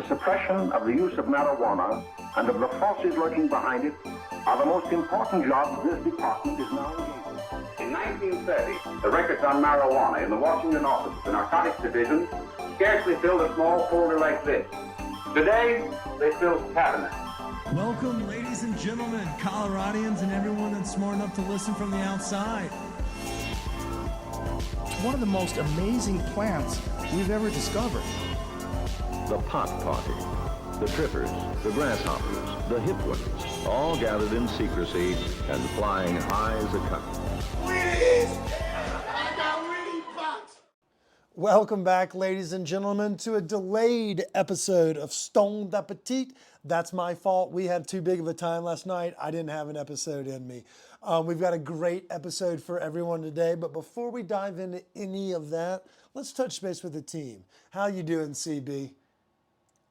the suppression of the use of marijuana and of the forces lurking behind it are the most important jobs this department is now engaged in. In 1930, the records on marijuana in the Washington office of the Narcotics Division scarcely filled a small folder like this. Today, they fill cabinets. Welcome, ladies and gentlemen, Coloradians and everyone that's smart enough to listen from the outside. It's one of the most amazing plants we've ever discovered. The pot party, the trippers, the grasshoppers, the hip ones, all gathered in secrecy and flying high as a kite. Welcome back, ladies and gentlemen, to a delayed episode of Stoned Appetit. That's my fault. We had too big of a time last night. I didn't have an episode in me. We've got a great episode for everyone today, but before we dive into any of that, let's touch base with the team. How you doing, CB?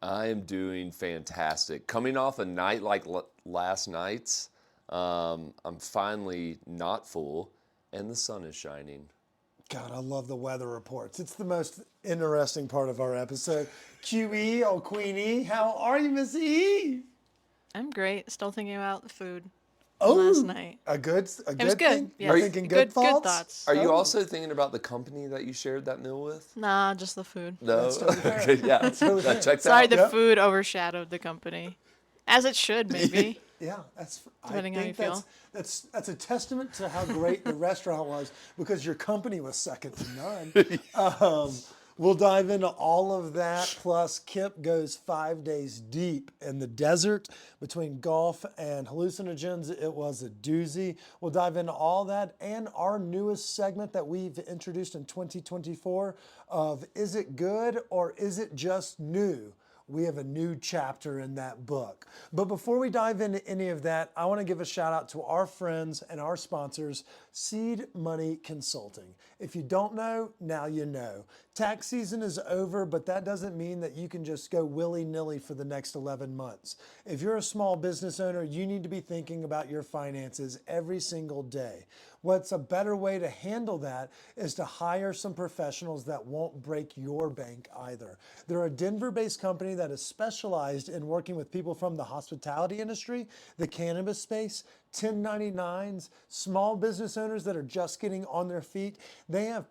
I am doing fantastic. Coming off a night like last night's, I'm finally not full, and the sun is shining. God, I love the weather reports. It's the most interesting part of our episode. QE, oh Queenie, how are you, Miss E? I'm great. Still thinking about the food Oh, last night. A good It was good. thing? Yeah. You're thinking good thoughts? Are you also thinking about the company that you shared that meal with? Nah, just the food. No. That's totally fair. Okay, yeah. That's totally fair. Check that Sorry, out. the Yep. food overshadowed the company. As it should, maybe. Yeah, Depending how you feel. That's a testament to how great the restaurant was because your company was second to none. We'll dive into all of that. Plus, Kip goes 5 days deep in the desert between golf and hallucinogens. It was a doozy. We'll dive into all that and our newest segment that we've introduced in 2024 of Is It Good or Is It Just New? We have a new chapter in that book. But before we dive into any of that, I want to give a shout out to our friends and our sponsors, Seed Money Consulting. If you don't know, now you know. Tax season is over, but that doesn't mean that you can just go willy-nilly for the next 11 months. If you're a small business owner, you need to be thinking about your finances every single day. What's a better way to handle that is to hire some professionals that won't break your bank either. They're a Denver-based company that is specialized in working with people from the hospitality industry, the cannabis space, 1099s, small business owners that are just getting on their feet. They have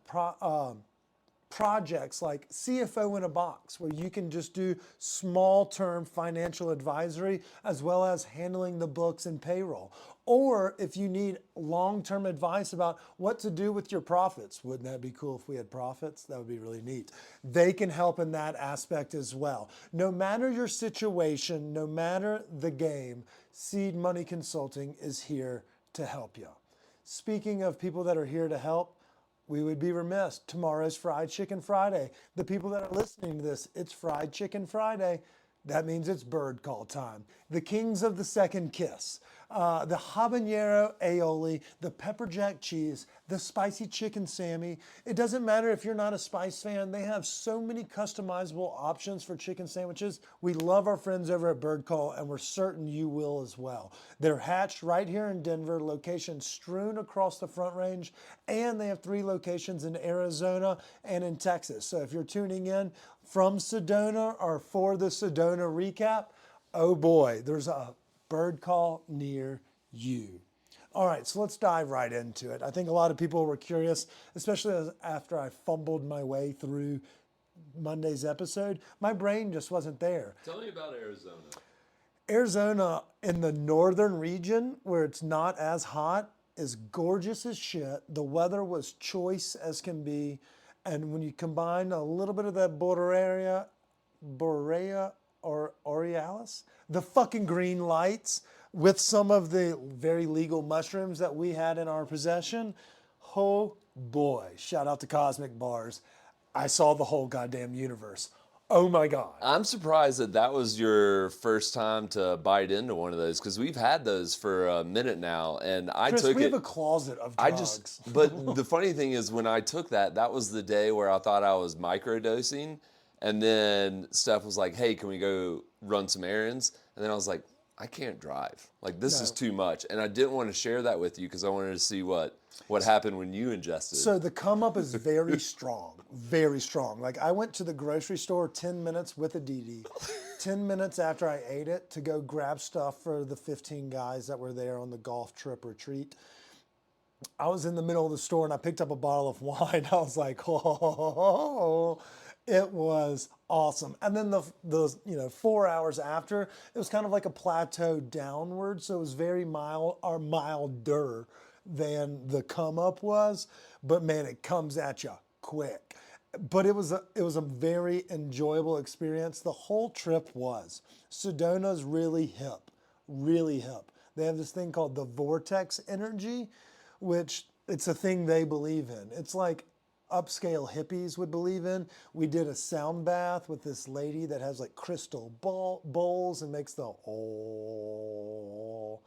projects like CFO in a Box, where you can just do small-term financial advisory as well as handling the books and payroll. Or if you need long-term advice about what to do with your profits, wouldn't that be cool if we had profits? That would be really neat. They can help in that aspect as well. No matter your situation, no matter the game, Seed Money Consulting is here to help you. Speaking of people that are here to help, we would be remiss. Tomorrow's Fried Chicken Friday. The people that are listening to this, it's Fried Chicken Friday. That means it's bird call time. The kings of the second kiss. The habanero aioli, the pepper jack cheese, the spicy chicken Sammy. It doesn't matter if you're not a spice fan. They have so many customizable options for chicken sandwiches. We love our friends over at Bird Call, and we're certain you will as well. They're hatched right here in Denver, locations strewn across the Front Range, and they have 3 locations in Arizona and in Texas. So if you're tuning in from Sedona or for the Sedona recap, oh boy, there's a Bird Call near you. All right, so let's dive right into it. I think a lot of people were curious, especially after I fumbled my way through Monday's episode. My brain just wasn't there. Tell me about Arizona. Arizona in the northern region where it's not as hot is gorgeous as shit. The weather was choice as can be. And when you combine a little bit of that Borea or Aurealis, the fucking green lights with some of the very legal mushrooms that we had in our possession, oh boy, shout out to Cosmic Bars. I saw the whole goddamn universe. Oh my God. I'm surprised that was your first time to bite into one of those, because we've had those for a minute now, and Chris, we have a closet of drugs. But the funny thing is, when I took that was the day where I thought I was microdosing, and then Steph was like, hey, can we go run some errands? And then I was like, I can't drive. Like, this is too much. And I didn't want to share that with you because I wanted to see what happened when you ingested. So the come up is very strong, very strong. Like, I went to the grocery store 10 minutes with a DD, 10 minutes after I ate it to go grab stuff for the 15 guys that were there on the golf trip retreat. I was in the middle of the store and I picked up a bottle of wine. I was like, oh, it was awesome. And then the 4 hours after, it was kind of like a plateau downward. So it was very mild or milder than the come up was. But man, it comes at you quick. But it was a very enjoyable experience. The whole trip was. Sedona's really hip, really hip. They have this thing called the vortex energy, which it's a thing they believe in. It's like upscale hippies would believe in. We did a sound bath with this lady that has like crystal bowls and makes the oh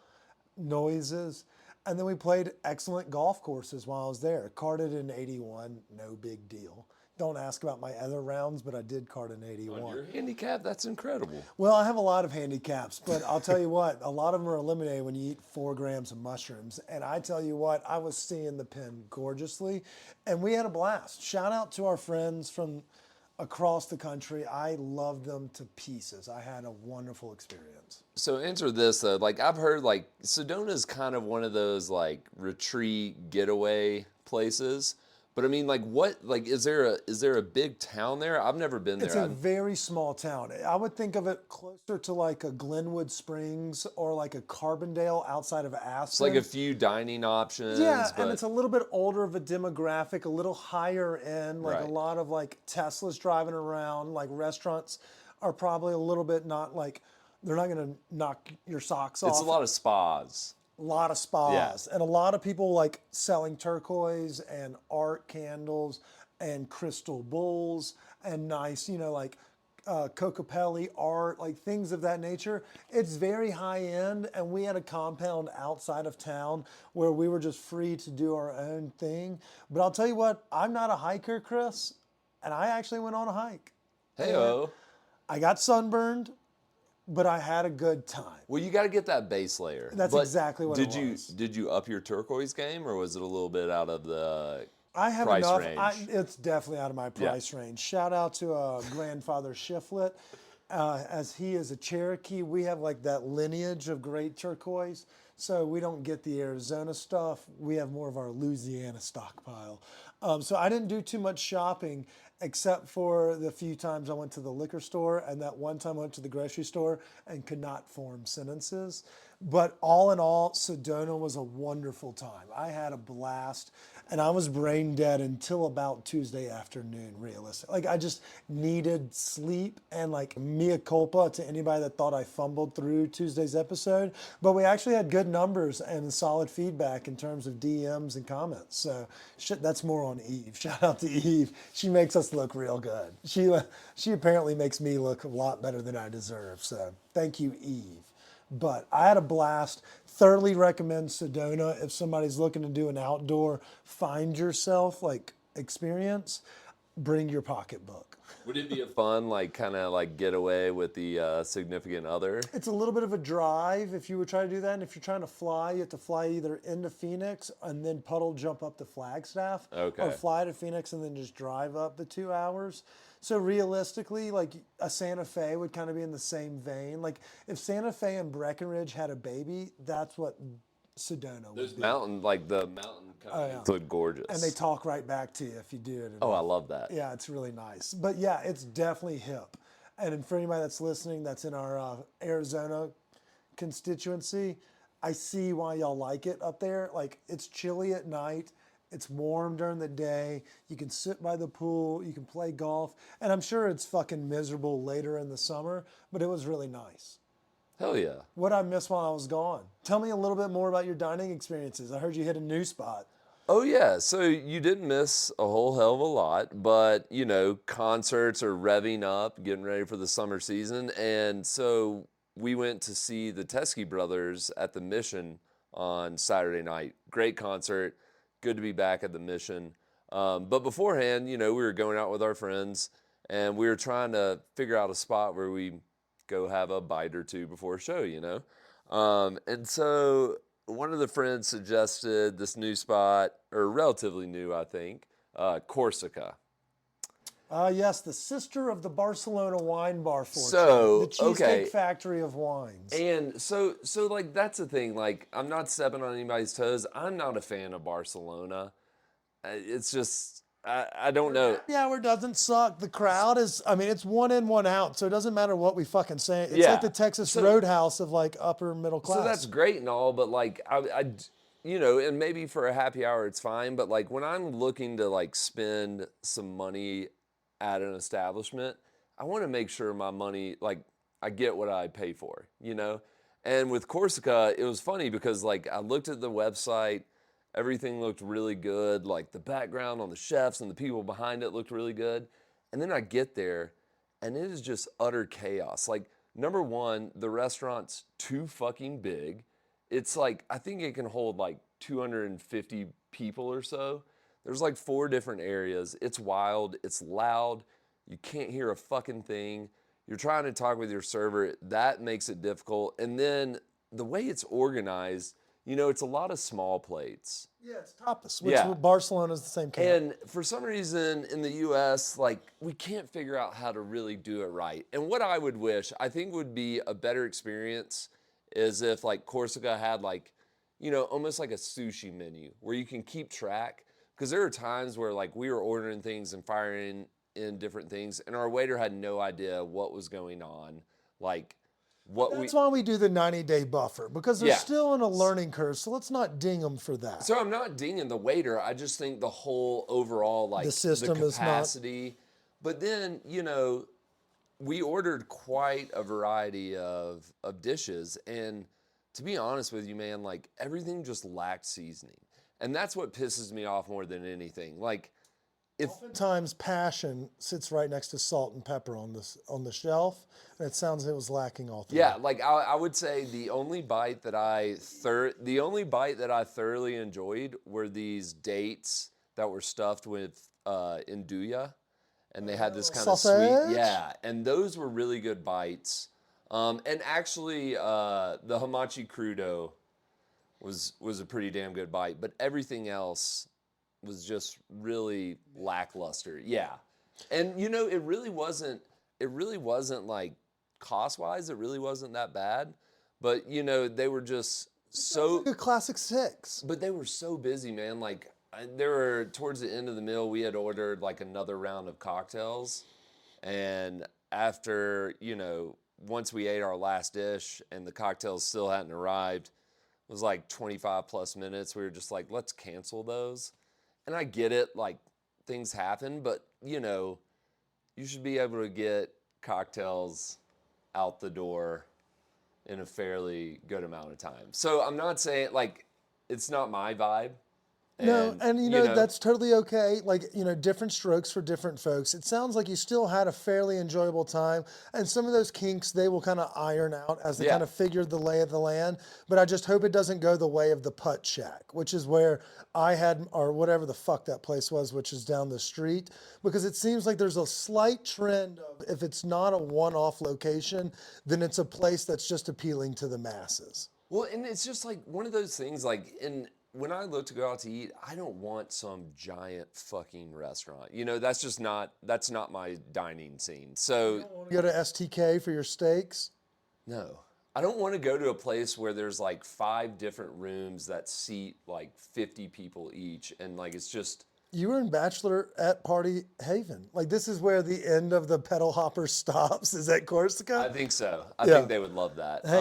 noises. And then we played excellent golf courses while I was there. Carded in 81, no big deal. Don't ask about my other rounds, but I did card in 81. On your handicap, that's incredible. Well, I have a lot of handicaps, but I'll tell you what, a lot of them are eliminated when you eat 4 grams of mushrooms. And I tell you what, I was seeing the pin gorgeously, and we had a blast. Shout out to our friends from across the country. I loved them to pieces. I had a wonderful experience. So answer this, like I've heard like Sedona's kind of one of those like retreat getaway places. But I mean, like, what? Like, is there a big town there? I've never been there. It's a very small town. I would think of it closer to like a Glenwood Springs or like a Carbondale outside of Aspen. It's like a few dining options. Yeah, but... and it's a little bit older of a demographic, a little higher end, like Right. a lot of like Teslas driving around. Like restaurants are probably a little bit not like they're not going to knock your socks off. It's a lot of spas. A lot of spas, and a lot of people like selling turquoise and art candles and crystal bowls and nice, like Cocopelli art, like things of that nature. It's very high end, and we had a compound outside of town where we were just free to do our own thing. But I'll tell you what, I'm not a hiker, Chris, and I actually went on a hike. Hey-o. I got sunburned, but I had a good time. Well, you got to get that base layer. That's exactly what it was. Did you up your turquoise game, or was it a little bit out of the I have price enough. range? It's definitely out of my price range. Shout out to grandfather Shiflett. As he is a Cherokee, we have like that lineage of great turquoise. So we don't get the Arizona stuff. We have more of our Louisiana stockpile. So I didn't do too much shopping except for the few times I went to the liquor store and that one time I went to the grocery store and could not form sentences. But all in all, Sedona was a wonderful time. I had a blast, and I was brain dead until about Tuesday afternoon, realistically. Like, I just needed sleep, and like, mea culpa to anybody that thought I fumbled through Tuesday's episode. But we actually had good numbers and solid feedback in terms of DMs and comments. So that's more on Eve. Shout out to Eve. She makes us look real good. She apparently makes me look a lot better than I deserve. So thank you, Eve. But I had a blast. Thoroughly recommend Sedona if somebody's looking to do an outdoor find yourself like experience. Bring your pocketbook. Would it be a fun kind of getaway with the significant other? It's a little bit of a drive if you were trying to do that. And if you're trying to fly, you have to fly either into Phoenix and then puddle jump up to Flagstaff. Okay. Or fly to Phoenix and then just drive up the 2 hours. So realistically, like a Santa Fe would kind of be in the same vein. Like if Santa Fe and Breckenridge had a baby, that's what Sedona would be. The mountain companies look gorgeous. And they talk right back to you if you do it. Oh, I love that. Yeah, it's really nice. But yeah, it's definitely hip. And for anybody that's listening that's in our Arizona constituency, I see why y'all like it up there. Like it's chilly at night. It's warm during the day. You can sit by the pool. You can play golf. And I'm sure it's fucking miserable later in the summer, but it was really nice. Hell yeah. What'd I miss while I was gone? Tell me a little bit more about your dining experiences. I heard you hit a new spot. Oh yeah, so you didn't miss a whole hell of a lot, but concerts are revving up, getting ready for the summer season, and so we went to see the Teskey Brothers at the Mission on Saturday night. Great concert. Good to be back at the Mission. But beforehand, we were going out with our friends, and we were trying to figure out a spot where we go have a bite or two before a show, And so one of the friends suggested this new spot, or relatively new, I think, Corsica. Yes, the sister of the Barcelona wine bar fortune. So, the Cheesecake okay. Factory of wines. And so like that's the thing. Like I'm not stepping on anybody's toes. I'm not a fan of Barcelona. It's just I don't know. Happy hour doesn't suck. The crowd is, I mean, it's one in, one out. So it doesn't matter what we fucking say. It's Yeah. like the Texas Roadhouse of like upper middle class. So that's great and all, but like I you know, and maybe for a happy hour it's fine, but like when I'm looking to like spend some money at an establishment, I want to make sure my money, like I get what I pay for, you know? And with Corsica, it was funny because like I looked at the website, everything looked really good, like the background on the chefs and the people behind it looked really good. And then I get there and it is just utter chaos. Like number one, the restaurant's too fucking big. It's like, I think it can hold like 250 people or so. There's like 4 different areas. It's wild. It's loud. You can't hear a fucking thing. You're trying to talk with your server. That makes it difficult. And then the way it's organized, you know, it's a lot of small plates. Yeah, it's tapas, which Yeah. Barcelona is the same kind. And for some reason in the US, like we can't figure out how to really do it right. And what I would wish, I think would be a better experience is if like Corsica had like, you know, almost like a sushi menu where you can keep track. Because there are times where like we were ordering things and firing in different things and our waiter had no idea what was going on. Like what That's why we do the 90-day buffer, because they're Yeah. still in a learning curve. So let's not ding them for that. So I'm not dinging the waiter. I just think the whole overall like The system is not- capacity. But then, you know, we ordered quite a variety of dishes, and to be honest with you, man, like everything just lacked seasoning. And that's what pisses me off more than anything. Like if Oftentimes, passion sits right next to salt and pepper on the shelf, and it sounds it was lacking all three. yeah, like I would say the only bite that I thoroughly enjoyed were these dates that were stuffed with nduja, and they had this kind of Sausage? sweet, yeah, and those were really good bites. And actually, the hamachi crudo was a pretty damn good bite, but everything else was just really lackluster. Yeah, and you know, it really wasn't like cost-wise, it really wasn't that bad, but you know, they were just so. Like a classic 6. But they were so busy, man. Like there were towards the end of the meal, we had ordered like another round of cocktails, and after, you know, once we ate our last dish and the cocktails still hadn't arrived, it was like 25 plus minutes. We were just like, let's cancel those. And I get it, like things happen, but you know, you should be able to get cocktails out the door in a fairly good amount of time. So I'm not saying like it's not my vibe. No, and you know, that's totally okay. Like, you know, different strokes for different folks. It sounds like you still had a fairly enjoyable time. And some of those kinks, they will kind of iron out as they Yeah. kind of figure the lay of the land. But I just hope it doesn't go the way of the Putt Shack, which is where I had, or whatever the fuck that place was, which is down the street. Because it seems like there's a slight trend of, if it's not a one-off location, then it's a place that's just appealing to the masses. Well, and it's just like one of those things, like when I look to go out to eat, I don't want some giant fucking restaurant. You know, that's not my dining scene. So You go to STK for your steaks. no, I don't want to go to a place where there's like 5 different rooms that seat like 50 people each. And like, it's just, You were in Bachelorette Party Haven. Like, this is where the end of the pedal hopper stops. Is that Corsica? I think so. I Yeah. think they would love that. Hey,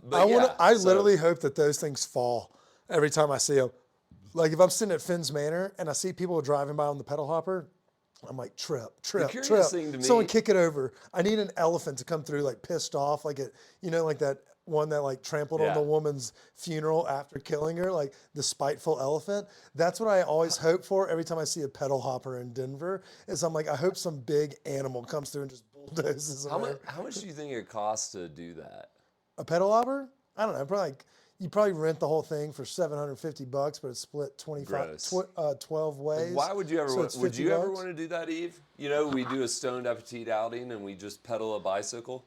But I so- literally hope that those things fall every time I see them. Like, if I'm sitting at Finn's Manor and I see people driving by on the pedal hopper, I'm like, trip. curious thing to me- Someone kick it over. I need an elephant to come through, like, pissed off. Like, like that one that, like, trampled on Yeah. the woman's funeral after killing her, like, the spiteful elephant. That's what I always hope for every time I see a pedal hopper in Denver, is I'm like, I hope some big animal comes through and just bulldozes them over. How much do you think it costs to do that? A pedal hopper? I don't know. Probably you probably rent the whole thing for $750, but it's split 12 ways. Why would you ever? So it's Would you ever $50? want to do that, Eve? You know, we do a stoned appetit outing and we just pedal a bicycle.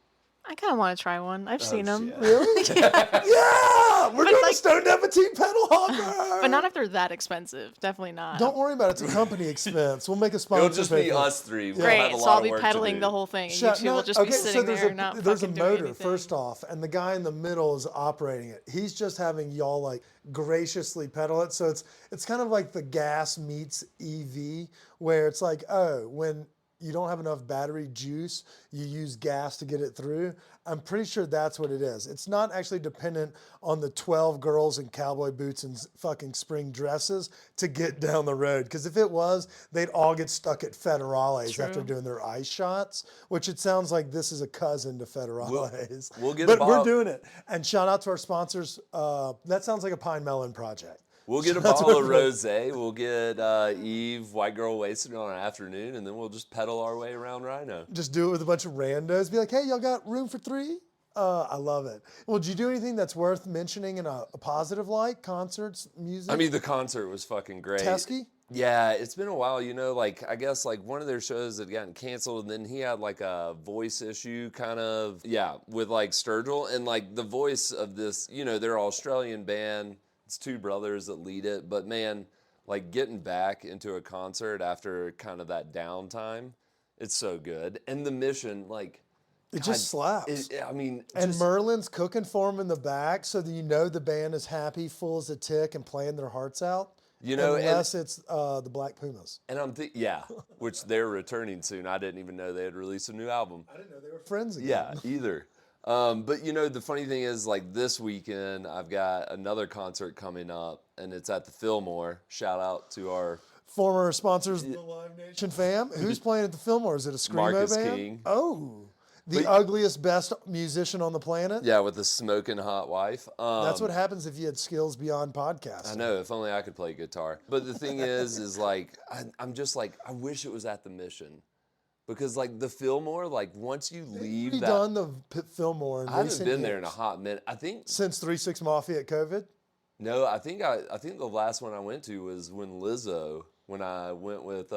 I kind of want to try one. I've seen them. shit. Really? Yeah! We're But doing like- a Stone Dead Petite pedal hopper! But not if they're that expensive. Definitely not. Don't worry about it. It's a company expense. We'll make a sponsor. It'll just pay be for it. us three. We'll have Great. a So lot I'll of be work to pedaling do. the whole thing, and Shut- you two will no, just be okay, so sitting there's there, a, not there's a fucking doing motor anything. first off, and the guy in the middle is operating it. He's just having y'all like graciously pedal it. So it's kind of like the gas meets EV, where it's like, oh, when you don't have enough battery juice, you use gas to get it through. I'm pretty sure that's what it is. It's not actually dependent on the 12 girls in cowboy boots and fucking spring dresses to get down the road. Because if it was, they'd all get stuck at Federales after True. doing their ice shots, which it sounds like this is a cousin to Federales. We'll get a but we're bottle- doing it. And shout out to our sponsors. That sounds like a Pine Melon project. We'll get a That's bottle what of it is. rosé. We'll get Eve White Girl Wasted on an afternoon, and then we'll just pedal our way around Rhino. Just do it with a bunch of randos. Be like, hey, y'all got room for 3? I love it. Well, did you do anything that's worth mentioning in a positive light? Concerts, music? I mean, the concert was fucking great. Teskey? Yeah, it's been a while, like, I guess, like, one of their shows had gotten canceled, and then he had, like, a voice issue, kind of, with, like, Sturgill, and, like, the voice of this, they're an Australian band, it's 2 brothers that lead it, but, man, like, getting back into a concert after kind of that downtime, it's so good, and the Mission, like... It just slaps. And Merlin's cooking for him in the back so that you know the band is happy, full as a tick, and playing their hearts out. Unless it's the Black Pumas. And I'm which they're returning soon. I didn't even know they had released a new album. I didn't know they were friends again. Yeah, either. But the funny thing is, like, this weekend I've got another concert coming up, and it's at the Fillmore. Shout out to our Former sponsors, the Live Nation fam. Who's playing at the Fillmore? Is it a Screamo Marcus band? King. Oh, the ugliest, best musician on the planet? Yeah, with a smoking hot wife. That's what happens if you had skills beyond podcasting. I know, if only I could play guitar. But the thing is like, I'm just like, I wish it was at the Mission. Because, like, the Fillmore, like, once you leave Have you that... done the Fillmore in I haven't recent been there in a years? hot minute. I think... Since 3-6 Mafia at COVID? No, I think the last one I went to was when I went with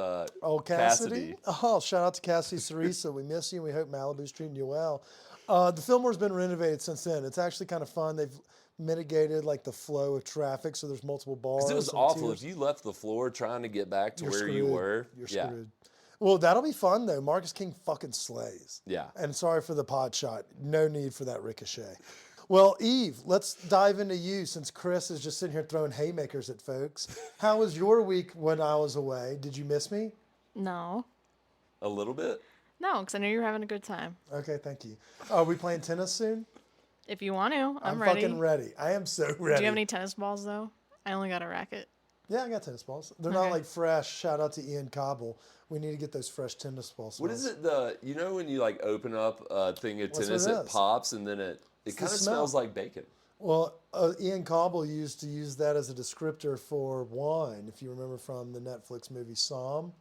Cassidy? Oh, shout out to Cassidy Cerisa. We miss you, and we hope Malibu's treating you well. The Fillmore's been renovated since then. It's actually kind of fun. They've mitigated, like, the flow of traffic, so there's multiple bars. 'Cause it was and awful. tiers. If you left the floor trying to get back to You're where you screwed. were, You're yeah. screwed. Well, that'll be fun, though. Marcus King fucking slays. Yeah. And sorry for the pod shot. No need for that ricochet. Well, Eve, let's dive into you since Chris is just sitting here throwing haymakers at folks. How was your week when I was away? Did you miss me? No. A little bit. No, because I knew you were having a good time. Okay, thank you. Are we playing tennis soon? If you want to, I'm fucking ready. ready. I am so ready. Do you have any tennis balls, though? I only got a racket. Yeah, I got tennis balls. They're not Okay. like fresh. Shout out to Ian Cobble. We need to get those fresh tennis balls. What is it? When you like open up a thing of What's tennis, what it it is? pops and then it the kind of smell. smells like bacon. Well, Ian Cobble used to use that as a descriptor for wine, if you remember from the Netflix movie Psalm.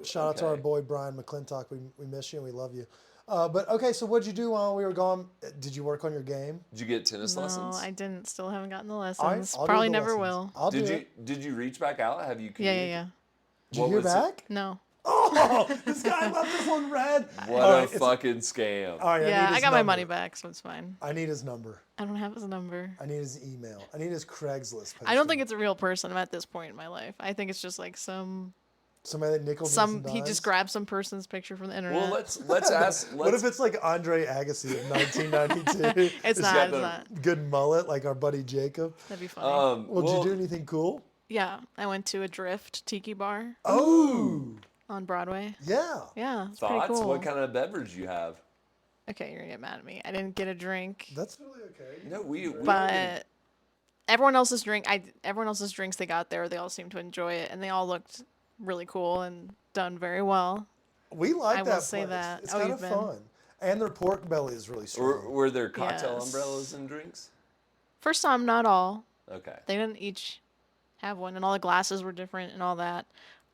Shout out to our boy Brian McClintock. We miss you and we love you. But okay, so what'd you do while we were gone? Did you work on your game? Did you get tennis No, lessons? I didn't. Still haven't gotten the All right, lessons. I'll do Probably the never lessons. will. I'll do it. Did you reach back out? Have you? Yeah. Did you What hear was it? back? No. Oh, this guy left this one red. What All a right, it's- fucking scam. All right, Yeah, need I his got my number. money back, so it's fine. I need his number. I don't have his number. I need his email. I need his Craigslist. I don't think posting. it's a real person at this point in my life. I think it's just like somebody Somebody that nickel he just grabbed some person's picture from the internet. Well, let's ask. What if it's like Andre Agassi of 1992? It's got not. It's the- not. Good mullet, like our buddy Jacob. That'd be funny. Well, did you do anything cool? Yeah, I went to a Drift Tiki Bar Oh, on Broadway. yeah. Yeah, it's thoughts? pretty cool. What kind of beverage you have? Okay, you're gonna get mad at me. I didn't get a drink, That's really okay. No, we but everyone else's drinks they got there, they all seemed to enjoy it, and they all looked really cool and done very well. We like I that will say place. that. It's Oh, kind you've of been? fun. And their pork belly is really strong. Were there cocktail Yes. umbrellas and drinks? For some, not all. Okay. They didn't each have one, and all the glasses were different and all that.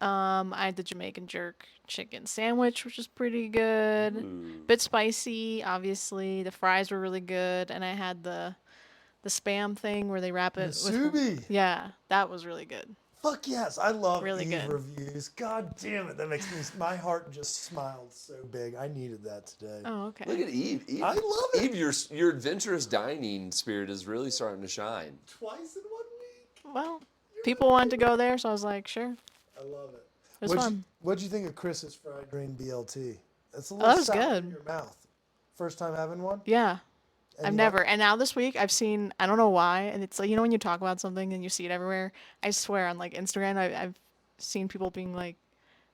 I had the Jamaican jerk chicken sandwich, which was pretty good. Bit spicy, obviously. The fries were really good, and I had the spam thing where they wrap it with. Musubi. Yeah, that was really good. Fuck yes, I love Really Eve good. reviews. God damn it, that makes me, my heart just smiled so big. I needed that today. Oh, okay. Look at Eve. I love it. Eve, your adventurous dining spirit is really starting to shine. Twice in 1 week. Well, people wanted to go there, so I was like, sure. I love it. It was fun. What'd you think of Chris's fried green BLT? It's a Oh, little that was sour in good. your mouth. First time having one? Yeah. And I've you never. And now this week, I've seen, I don't know why, and it's like, you know, when you talk about something and you see it everywhere, I swear on like Instagram, I've seen people being like,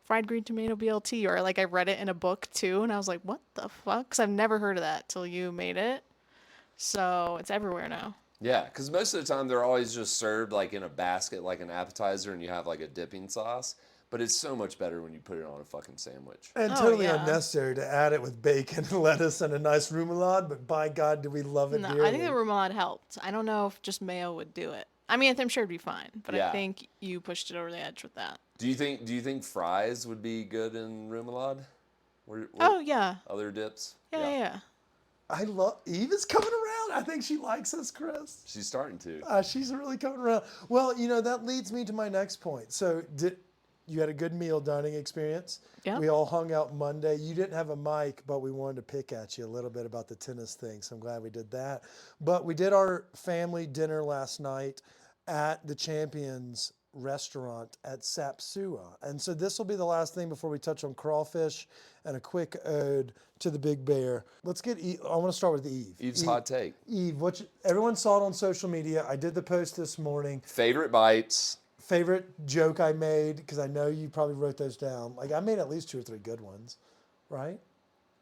fried green tomato BLT, or like I read it in a book too, and I was like, what the fuck? Because I've never heard of that till you made it. So it's everywhere now. Yeah, because most of the time they're always just served like in a basket, like an appetizer, and you have like a dipping sauce. But it's so much better when you put it on a fucking sandwich. And Oh, totally yeah. unnecessary to add it with bacon and lettuce and a nice remoulade, but by God, do we love it No, dearly. I think the remoulade helped. I don't know if just mayo would do it. I mean, I'm sure it'd be fine, but Yeah. I think you pushed it over the edge with that. Do you think fries would be good in remoulade? Oh yeah, Other dips? yeah. I love Eve is coming around. I think she likes us, Chris. She's starting to. She's really coming around. Well, you know, that leads me to my next point. So you had a good meal dining experience. Yeah. We all hung out Monday. You didn't have a mic, but we wanted to pick at you a little bit about the tennis thing. So I'm glad we did that. But we did our family dinner last night at the Champions restaurant at Sap Sua. And so this will be the last thing before we touch on crawfish and a quick ode to the big bear. Let's get Eve. I want to start with Eve. Eve's hot take. Eve, everyone saw it on social media. I did the post this morning. Favorite bites. Favorite joke I made, because I know you probably wrote those down. Like I made at least 2 or 3 good ones, right?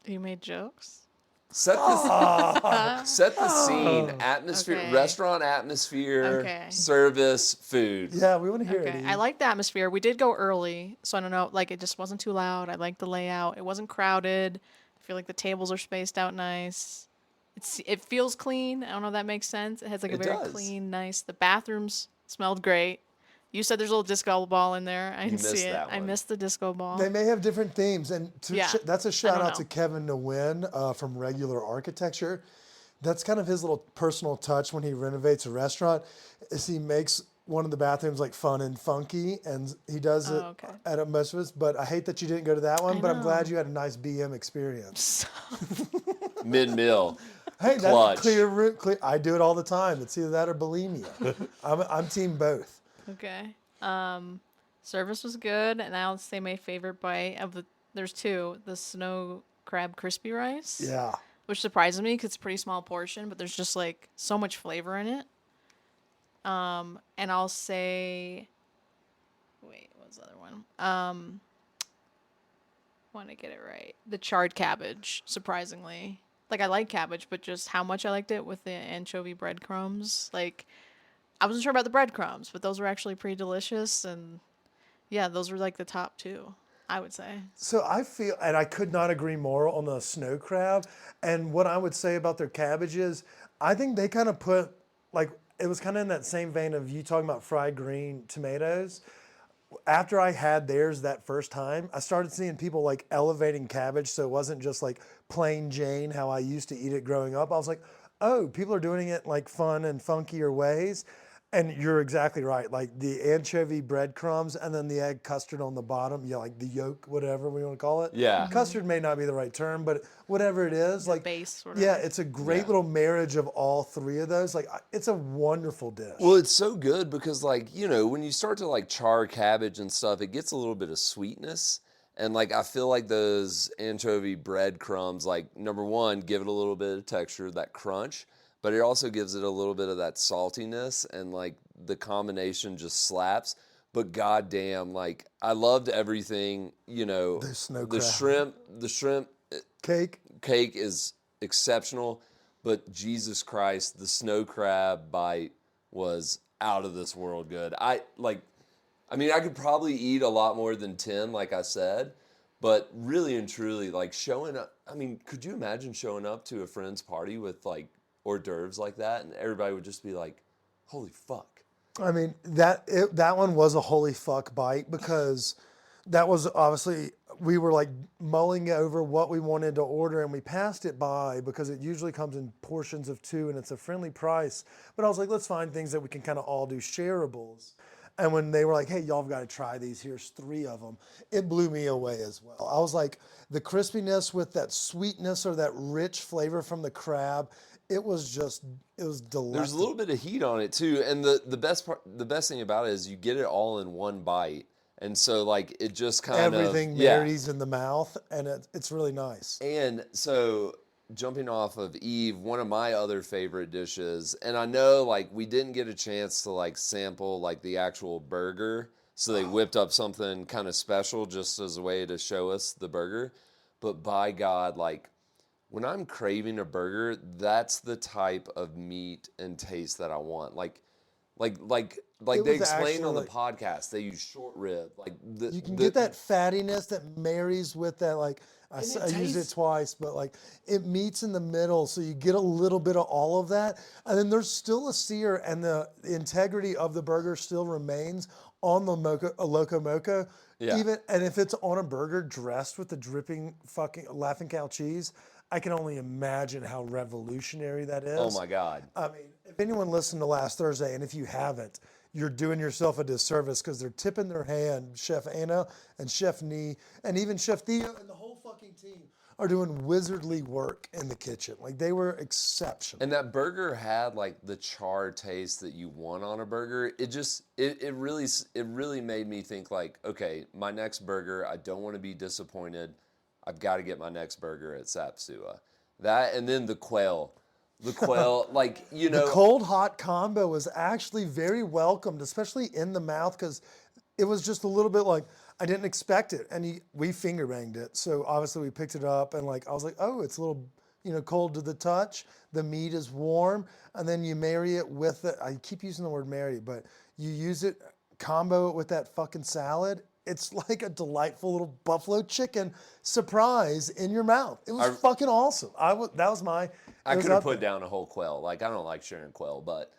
You made jokes. Set the scene. Atmosphere, Okay. restaurant atmosphere, Okay. service, food. Yeah, we want to hear Okay, it. I Eve. like the atmosphere. We did go early, so I don't know. Like it just wasn't too loud. I liked the layout. It wasn't crowded. I feel like the tables are spaced out nice. It feels clean. I don't know if that makes sense. It has like a It very does. clean, nice. The bathrooms smelled great. You said there's a little disco ball in there. I didn't missed see it. that I one. missed the disco ball. They may have different themes, and Yeah, that's a shout don't out to know. Kevin Nguyen from Regular Architecture. That's kind of his little personal touch when he renovates a restaurant, is he makes one of the bathrooms like fun and funky, and he does it okay. at most of us. But I hate that you didn't go to that one. But I'm know. glad you had a nice BM experience. Mid-meal. Hey, that's Clutch. clear. I do it all the time. It's either that or bulimia. I'm team both. Okay. Service was good, and I'll say my favorite bite there's 2, the snow crab crispy rice. Yeah. Which surprises me because it's a pretty small portion, but there's just like so much flavor in it. And I'll say, wait, what's the other one? Want to get it right. The charred cabbage, surprisingly. Like I like cabbage, but just how much I liked it with the anchovy breadcrumbs. Like I wasn't sure about the breadcrumbs, but those were actually pretty delicious. And yeah, those were like the top 2, I would say. So I feel, and I could not agree more on the snow crab. And what I would say about their cabbage is, I think they kind of put, like, it was kind of in that same vein of you talking about fried green tomatoes. After I had theirs that first time, I started seeing people like elevating cabbage, so it wasn't just like plain Jane how I used to eat it growing up. I was like, oh, people are doing it like fun and funkier ways. And you're exactly right. Like the anchovy breadcrumbs and then the egg custard on the bottom. Yeah, like the yolk, whatever we want to call it. Yeah. Custard may not be the right term, but whatever it is, like base, whatever. yeah, it's a great Yeah. little marriage of all 3 of those. Like it's a wonderful dish. Well, it's so good because, like, you know, when you start to like char cabbage and stuff, it gets a little bit of sweetness. And like, I feel like those anchovy breadcrumbs, like, number one, give it a little bit of texture, that crunch, but it also gives it a little bit of that saltiness, and like the combination just slaps. But goddamn, like, I loved everything, you know, The snow the crab. shrimp Cake. cake is exceptional, but Jesus Christ, the snow crab bite was out of this world good. I mean, I could probably eat a lot more than 10, like I said, but really and truly, like, showing up, I mean, could you imagine showing up to a friend's party with like hors d'oeuvres like that, and everybody would just be like, holy fuck. I mean, that one was a holy fuck bite, because that was obviously, we were like mulling over what we wanted to order, and we passed it by because it usually comes in portions of 2 and it's a friendly price. But I was like, let's find things that we can kind of all do shareables. And when they were like, hey, y'all have got to try these, here's 3 of them, it blew me away as well. I was like, the crispiness with that sweetness or that rich flavor from the crab, it was delightful. There's a little bit of heat on it too, and the best thing about it is you get it all in one bite, and so like it just kind of everything marries in the mouth, and it's really nice. And so jumping off of Eve, one of my other favorite dishes, and I know like we didn't get a chance to like sample like the actual burger, so they whipped up something kind of special just as a way to show us the burger, but by God, like when I'm craving a burger, that's the type of meat and taste that I want. Like they explained on the podcast, they use short rib. Like you can get that fattiness that marries with that. Like I used it twice, but like it meets in the middle, so you get a little bit of all of that, and then there's still a sear, and the integrity of the burger still remains on the Loco Moco. Yeah. And if it's on a burger dressed with the dripping fucking Laughing Cow cheese, I can only imagine how revolutionary that is. Oh my God. I mean, if anyone listened to last Thursday, and if you haven't, you're doing yourself a disservice because they're tipping their hand. Chef Anna and Chef Nee and even Chef Theo and the whole fucking team are doing wizardly work in the kitchen. Like, they were exceptional. And that burger had like the char taste that you want on a burger. It really made me think like, okay, my next burger, I don't want to be disappointed. I've got to get my next burger at Sap Sua. That, and then the quail. The quail, like, you know. The cold-hot combo was actually very welcomed, especially in the mouth, because it was just a little bit like, I didn't expect it. And we finger banged it. So obviously we picked it up, and like I was like, oh, it's a little, cold to the touch. The meat is warm. And then you marry it with it. I keep using the word marry, but you use it, combo it with that fucking salad. It's like a delightful little buffalo chicken surprise in your mouth. It was fucking awesome. I could have put down a whole quail. Like, I don't like sharing quail, but,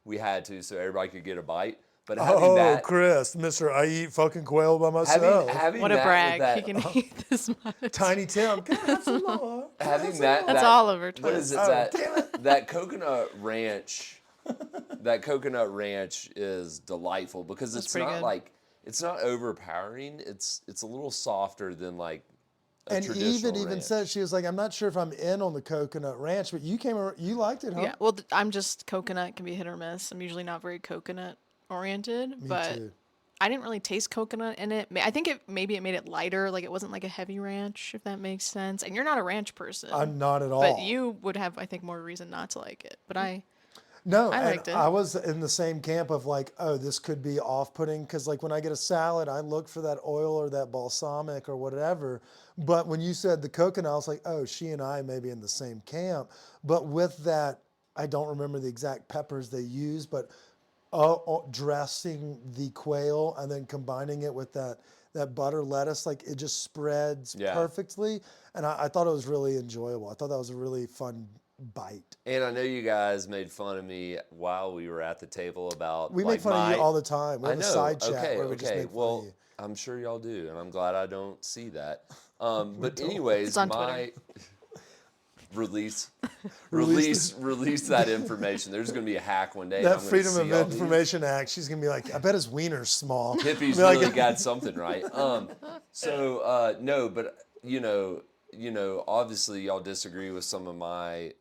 we had to so everybody could get a bite. But having that, Chris, Mr. I eat fucking quail by myself. Having what a that brag. He can eat this much. Tiny Tim. Can I have some more? Having that. That's Oliver Twist. What is it? That coconut ranch. That coconut ranch is delightful because it's not good. like it's not overpowering. It's a little softer than like a and traditional even ranch. said, she was like, I'm not sure if I'm in on the coconut ranch, but you liked it, huh? Yeah, well, I'm just coconut can be hit or miss. I'm usually not very coconut oriented, but too. I didn't really taste coconut in it. I think maybe it made it lighter, like it wasn't like a heavy ranch, if that makes sense. And you're not a ranch person. I'm not at all. But you would have, I think, more reason not to like it. But I liked it. I was in the same camp of like, oh, this could be off-putting, because like when I get a salad, I look for that oil or that balsamic or whatever. But when you said the coconut, I was like, oh, she and I may be in the same camp. But with that, I don't remember the exact peppers they used, but dressing the quail and then combining it with that butter lettuce, like it just spreads perfectly. And I thought it was really enjoyable. I thought that was a really fun bite. And I know you guys made fun of me while we were at the table about. We make fun of you all the time. We have a side chat where we just make fun of you. I'm sure y'all do, and I'm glad I don't see that. But anyways, it's on Twitter. Release that information. There's going to be a hack one day. That Freedom of Information Act, she's going to be like, I bet his wiener's small. Hippies really got something right. No, but obviously y'all disagree with some of my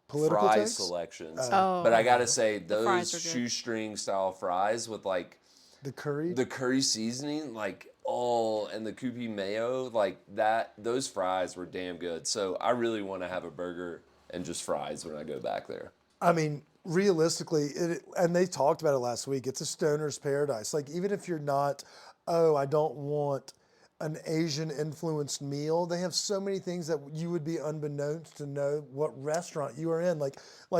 political fry takes? selections. Oh. But I got to say, those fries are good. shoestring style fries with like the curry seasoning, like, and the Kewpie mayo, like that, those fries were damn good. So I really want to have a burger and just fries when I go back there. I mean, realistically, and they talked about it last week, it's a stoner's paradise. Like, even if you're not, I don't want an Asian influenced meal, they have so many things that you would be unbeknownst to know what restaurant you are in. Like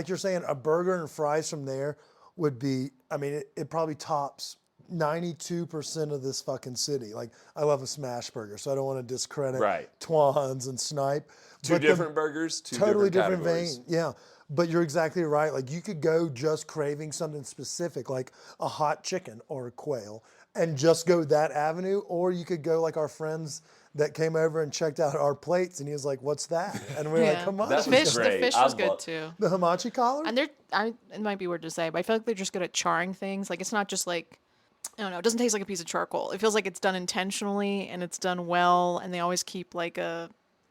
you're saying, a burger and fries from there would be, I mean, it probably tops 92% of this fucking city. Like, I love a smash burger, so I don't want to discredit Twan's and Snipe. Two different burgers, totally different categories. vein. Yeah, but you're exactly right. Like, you could go just craving something specific, like a hot chicken or a quail, and just go that avenue, or you could go like our friends that came over and checked out our plates, and he was like, "What's that?" And we're like, Yeah. "Hamachi." That The was fish, the great. fish I was good love- too. The hamachi collar. And it might be weird to say, but I feel like they're just good at charring things. Like it's not just like, I don't know, it doesn't taste like a piece of charcoal. It feels like it's done intentionally and it's done well, and they always keep like a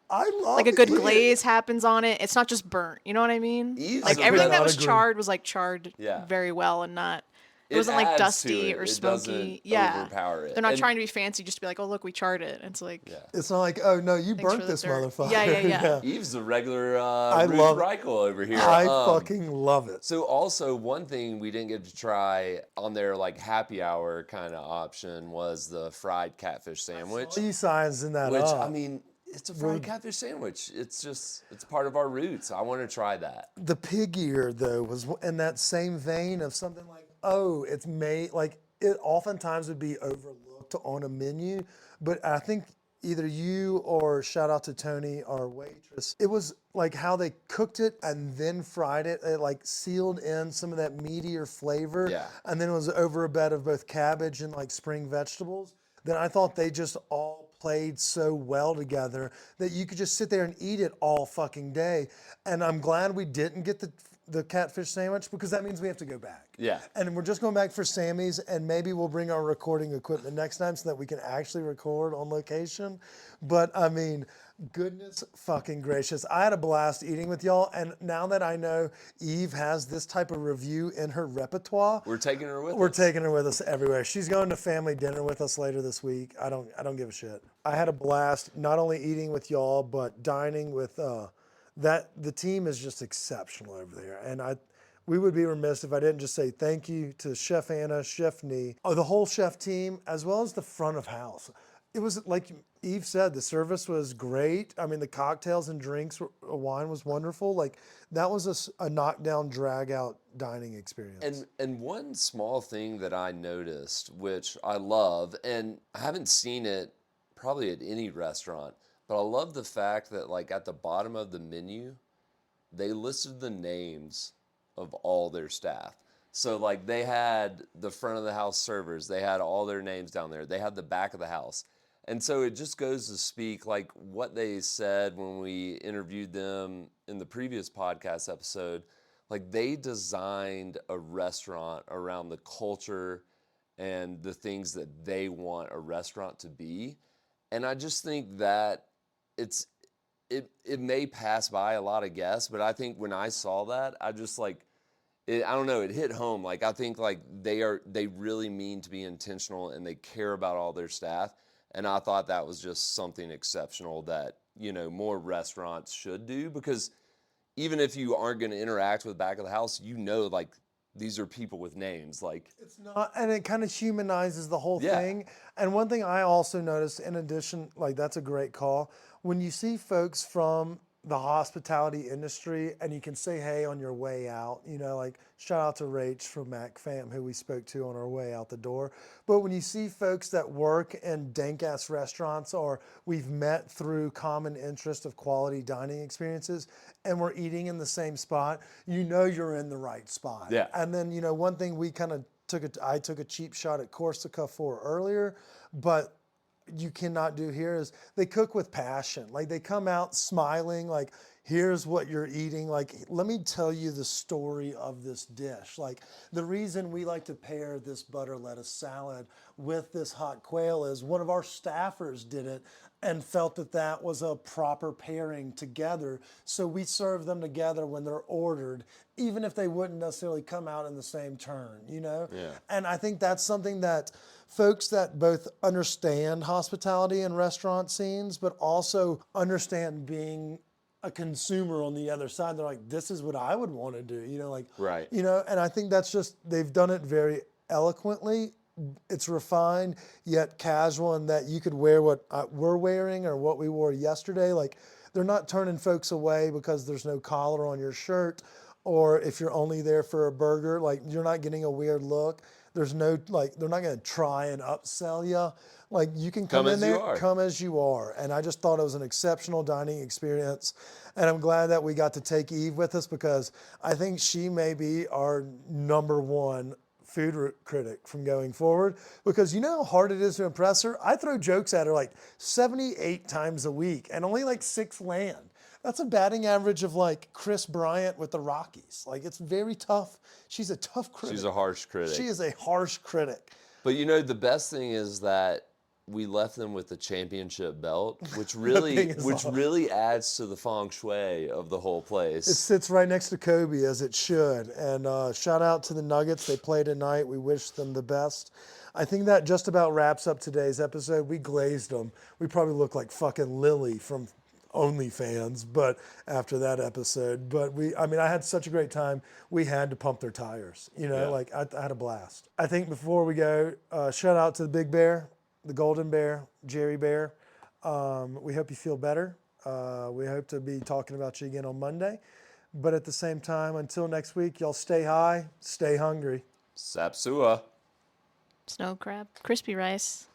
I love like a good it. glaze happens on it. It's not just burnt. You know what I mean? Eve's Like a everything better- that was agree. charred was like charred Yeah. very well and not. It It wasn't like adds to dusty it. or It smoky. doesn't Yeah. overpower it. They're not And- trying to be fancy just to be like, oh look, we charred it. It's like It's not like, oh no, you Thanks burnt for the this dirt. motherfucker. Yeah. Eve's the regular I Ruth love- Reichel over here. I fucking love it. So also one thing we didn't get to try on their like happy hour kind of option was the fried catfish sandwich. You signs in that Which up. I mean, it's a fried catfish sandwich. It's part of our roots. I want to try that. The pig ear though was in that same vein of something like, oh, it's made like it oftentimes would be overlooked on a menu, but I think either you or shout out to Tony, our waitress, it was like how they cooked it and then fried it. It like sealed in some of that meatier flavor. Yeah. And then it was over a bed of both cabbage and like spring vegetables. Then I thought they just all played so well together that you could just sit there and eat it all fucking day. And I'm glad we didn't get the catfish sandwich because that means we have to go back. Yeah. And we're just going back for Sammy's, and maybe we'll bring our recording equipment next time so that we can actually record on location. But I mean, goodness fucking gracious. I had a blast eating with y'all, and now that I know Eve has this type of review in her repertoire, We're taking her with we're us. taking her with us everywhere. She's going to family dinner with us later this week. I don't give a shit. I had a blast not only eating with y'all, but dining with the team is just exceptional over there. And we would be remiss if I didn't just say thank you to Chef Anna, Chef Nee, the whole chef team, as well as the front of house. It was like Eve said, the service was great. I mean, the cocktails and drinks, wine was wonderful. Like that was a knockdown, drag out dining experience. And one small thing that I noticed, which I love, and I haven't seen it probably at any restaurant, but I love the fact that like at the bottom of the menu, they listed the names of all their staff. So like they had the front of the house servers, they had all their names down there. They had the back of the house. And so it just goes to speak like what they said when we interviewed them in the previous podcast episode. Like they designed a restaurant around the culture and the things that they want a restaurant to be. And I just think that it may pass by a lot of guests, but I think when I saw that, I just like, I don't know, it hit home. Like I think like they really mean to be intentional and they care about all their staff. And I thought that was just something exceptional that, more restaurants should do, because even if you aren't going to interact with back of the house, like these are people with names. Like It's not, and it kind of humanizes the whole Yeah. thing. And one thing I also noticed, in addition, like that's a great call, when you see folks from the hospitality industry and you can say hey on your way out, like shout out to Rach from Mac Fam who we spoke to on our way out the door. But when you see folks that work in dank ass restaurants or we've met through common interest of quality dining experiences and we're eating in the same spot, you're in the right spot. Yeah. And then, one thing we kind of I took a cheap shot at Corsica for earlier, but you cannot do here is they cook with passion. Like they come out smiling, like here's what you're eating. Like, let me tell you the story of this dish. Like the reason we like to pair this butter lettuce salad with this hot quail is one of our staffers did it and felt that was a proper pairing together. So we serve them together when they're ordered, even if they wouldn't necessarily come out in the same turn, Yeah. And I think that's something that folks that both understand hospitality and restaurant scenes, but also understand being a consumer on the other side, they're like, this is what I would want to do, Right. And I think that's just, they've done it very eloquently. It's refined yet casual, in that you could wear what we're wearing or what we wore yesterday. Like they're not turning folks away because there's no collar on your shirt, or if you're only there for a burger, like you're not getting a weird look. There's no, like, they're not going to try and upsell you. Like you can come in there, come as you are. And I just thought it was an exceptional dining experience. And I'm glad that we got to take Eve with us because I think she may be our number one critic from going forward, because you know how hard it is to impress her? I throw jokes at her like 78 times a week and only like 6 land. That's a batting average of like Chris Bryant with the Rockies. Like, it's very tough. She's a tough critic. She's a harsh critic. She is a harsh critic. But you know, the best thing is that we left them with the championship belt, which really adds to the feng shui of the whole place. It sits right next to Kobe, as it should. And shout out to the Nuggets. They play tonight. We wish them the best. I think that just about wraps up today's episode. We glazed them. We probably look like fucking Lily from OnlyFans, but after that episode. But I had such a great time. We had to pump their tires. You know, like I had a blast. I think before we go, shout out to the Big Bear, the Golden Bear, Jerry Bear. We hope you feel better. We hope to be talking about you again on Monday. But at the same time, until next week, y'all stay high, stay hungry. Sap Sua. Snow crab, crispy rice.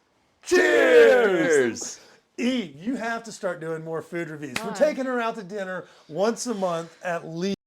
Cheers! E, you have to start doing more food reviews. We're taking her out to dinner once a month at least.